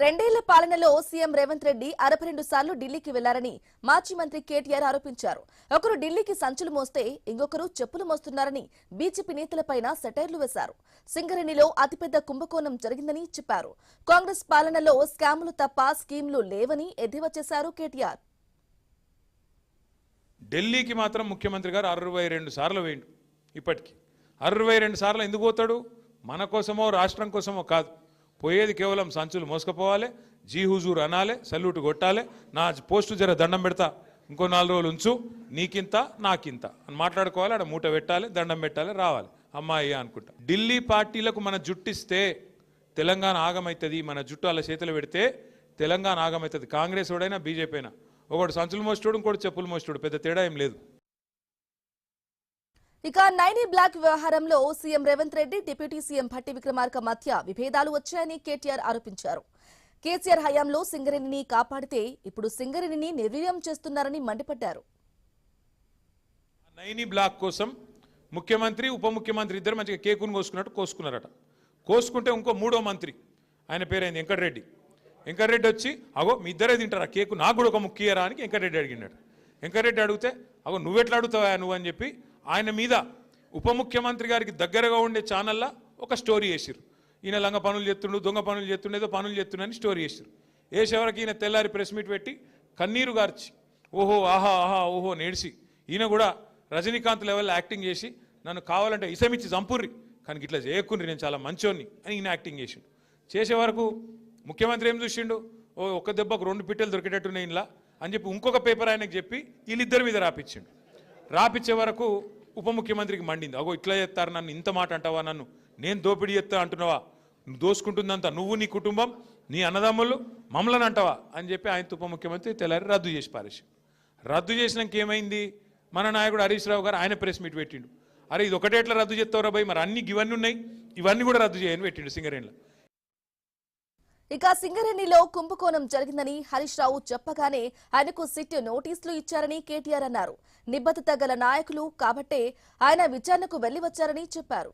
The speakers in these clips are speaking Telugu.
రెండేళ్ల పాలనలో సీఎం రేవంత్ రెడ్డి 62 సార్లు ఢిల్లీకి వెళ్లారని మాజీ మంత్రి కేటీఆర్ ఆరోపించారు. ఒకరు ఢిల్లీకి సంచులు మోస్తే ఇంకొకరు చెప్పులు మోస్తున్నారని బీజేపీ నేతలపైన సెటైర్లు వేశారు. సింగరేణిలో అతిపెద్ద కుంభకోణం జరిగిందని చెప్పారు. కాంగ్రెస్ పాలనలో స్కాములు తప్ప స్కీమ్లు లేవని ఎద్దేవా చేశారు కేటీఆర్. ఢిల్లీకి మాత్రం ముఖ్యమంత్రి గారు 62 సార్లు వేయండు. ఇప్పటికి 62 సార్లు ఎందుకు పోతాడు? మన కోసమో రాష్ట్రం కోసమో కాదు. పోయేది కేవలం సంచులు మోసుకపోవాలి, జీ హుజూర్ అనాలి, సల్యూట్ కొట్టాలి, నా పోస్టు జర దండం పెడతా, ఇంకో 4 రోజులు ఉంచు, నీకింత నాకింత అని మాట్లాడుకోవాలి. ఆడ మూట పెట్టాలి, దండం పెట్టాలి, రావాలి అమ్మాయి అనుకుంటా. ఢిల్లీ పార్టీలకు మన జుట్టిస్తే తెలంగాణ ఆగమవుతుంది. మన జుట్టు అలా చేతులు పెడితే తెలంగాణ ఆగమవుతుంది. కాంగ్రెస్ ఓడైనా బీజేపీ అయినా ఒకటి సంచులు మోస్తాడు, ఇంకోటి చెప్పులు మోస్తాడు, పెద్ద తేడా ఏం లేదు. ఇక నైనీ బ్లాక్ వ్యవహారంలో CM Revanth Reddy deputy CM Bhatti Vikramarka మధ్య విభేదాలు వచ్చాయని కేటీఆర్ ఆరోపించారు. కేసీఆర్ హయాంలో సింగరేణిని కాపాడితే ఇప్పుడు సింగరేణిని నిర్వీర్యం చేస్తున్నారని మండిపడ్డారు. నైనీ బ్లాక్ కోసం ముఖ్యమంత్రి ఉప ముఖ్యమంత్రి ఇద్దరు మంచిగా కేకును కోసుకున్నట్టు కోసుకున్నారట. కోసుకుంటే ఇంకో 3వ మంత్రి, ఆయన పేరైంది వెంకటరెడ్డి. వెంకటరెడ్డి వచ్చి అగో మీ ఇద్దరే తింటారా కేకు, నాకు కూడా ఒక ముఖ్యరా అని వెంకటరెడ్డి అడిగినాడు. వెంకటరెడ్డి అడిగితే అగో నువ్వెట్లా అడుగుతావా నువ్వు అని చెప్పి ఆయన మీద ఉప ముఖ్యమంత్రి గారికి దగ్గరగా ఉండే ఛానల్లో ఒక స్టోరీ వేసారు. ఈయన లంగ పనులు చేస్తుండు, దొంగ పనులు చేస్తుండే, ఏదో పనులు చేస్తుండని స్టోరీ వేసారు. వేసేవరకు ఈయన తెల్లారి ప్రెస్ మీట్ పెట్టి కన్నీరు గార్చి ఓహో ఆహా ఆహా ఓహో నేడిసి ఈయన కూడా రజనీకాంత్ లెవెల్లో యాక్టింగ్ చేసి నన్ను కావాలంటే ఇసమిచ్చి చంపుర్రి కానీ ఇట్లా చేయకుండ్రి, నేను చాలా మంచోన్ని అని ఈయన యాక్టింగ్ చేసిండు. చేసే వరకు ముఖ్యమంత్రి ఏం చూసిండు, ఓ ఒక్క దెబ్బకు 2 పిట్టలు దొరికేటట్టున్నాయి ఇలా అని చెప్పి ఇంకొక పేపర్ ఆయనకు చెప్పి వీళ్ళిద్దరి మీద రాపిచ్చిండు. రాపిచ్చే వరకు ఉప ముఖ్యమంత్రికి మండింది. అగో ఇట్లా చేస్తారు, నన్ను ఇంత మాట అంటావా, నన్ను నేను దోపిడీ చేస్తా అంటున్నావా, నువ్వు దోసుకుంటుందంతా నువ్వు, నీ కుటుంబం, నీ అన్నదమ్ములు, మమ్మల్ని అంటావా అని చెప్పి ఆయన ఉప ముఖ్యమంత్రి తెల్లారి రద్దు చేసి పారేసి. రద్దు చేసినాక ఏమైంది, మన నాయకుడు హరీష్ రావు గారు ఆయన ప్రెస్ మీట్ పెట్టిండు. అరే ఇది ఒకటే ఎట్లా రద్దు చేస్తావురా భయ్, మరి అన్ని ఇవన్నీ ఉన్నాయి, ఇవన్నీ కూడా రద్దు చేయని పెట్టిండు సింగరేణిలో. ఇక సింగరేణిలో కుంభకోణం జరిగిందని హరీష్ రావు చెప్పగానే ఆయనకు సిట్ నోటీసులు ఇచ్చారని కేటీఆర్ అన్నారు. నిబద్ధత గల నాయకులు కాబట్టే ఆయన విచారణకు వెళ్లి వచ్చారని చెప్పారు.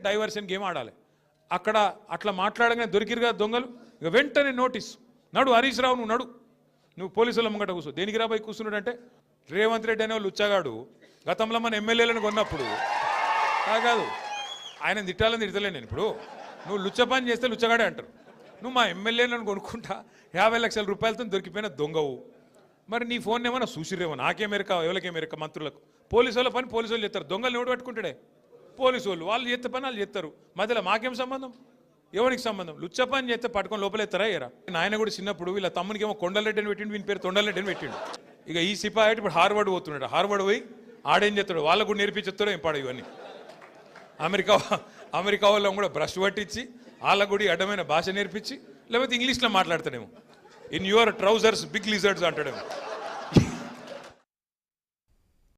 డైవర్షన్ గేమ్ ఆడాలి. అక్కడ అట్లా మాట్లాడగానే దొరికిరుగా దొంగలు, ఇక వెంటనే నోటీసు, నడు హరీష్ రావు నువ్వు నడు, నువ్వు పోలీసుల ముంగట కూర్చో. దేనికి రాబోయి కూర్చున్నాడు అంటే రేవంత్ రెడ్డి అనే వాళ్ళు ఉచ్చగాడు గతంలో మన ఎమ్మెల్యేలను కొన్నప్పుడు కాదు, ఆయన తిట్టాలని తిడతలే నేను. ఇప్పుడు నువ్వు లుచ్చ పని చేస్తే లుచ్చగాడే అంటారు. నువ్వు మా ఎమ్మెల్యేలను కొనుక్కుంటా 50 లక్షల రూపాయలతో దొరికిపోయిన దొంగవు. మరి నీ ఫోన్ ఏమన్నా చూసిరేమో, నాకేమెరక ఎవరికేమెరక మంత్రులకు. పోలీసు వాళ్ళ పని పోలీసు వాళ్ళు చేస్తారు, దొంగలు ఎవడు పట్టుకుంటాడే పోలీసు వాళ్ళు. వాళ్ళు చేస్తే పని వాళ్ళు చేస్తారు, మధ్యలో మాకేం సంబంధం, ఎవరికి సంబంధం? లుచ్చ పని చేస్తే పట్టుకొని లోపలేస్తారా ఎరా? ఆయన కూడా చిన్నప్పుడు వీళ్ళ తమ్మునికి ఏమో కొండలరెడ్డి అని పెట్టిండు, వీని పేరు తొండలరెడ్డి అని పెట్టిండు. ఇక ఈ సిపాయి ఇప్పుడు హార్వర్డ్ పోతున్నాడు. హార్వర్డ్ పోయి ఆడేం చేస్తాడు, వాళ్ళకు కూడా నేర్పించేస్తాడో ఏం పాడు ఇవన్నీ. అమెరికా వాళ్ళని కూడా బ్రష్ పట్టించి వాళ్ళకు కూడా అడ్డమైన భాష నేర్పించి లేకపోతే ఇంగ్లీష్లో మాట్లాడతాడేమో. In your trousers big lizards అంటాడేమో.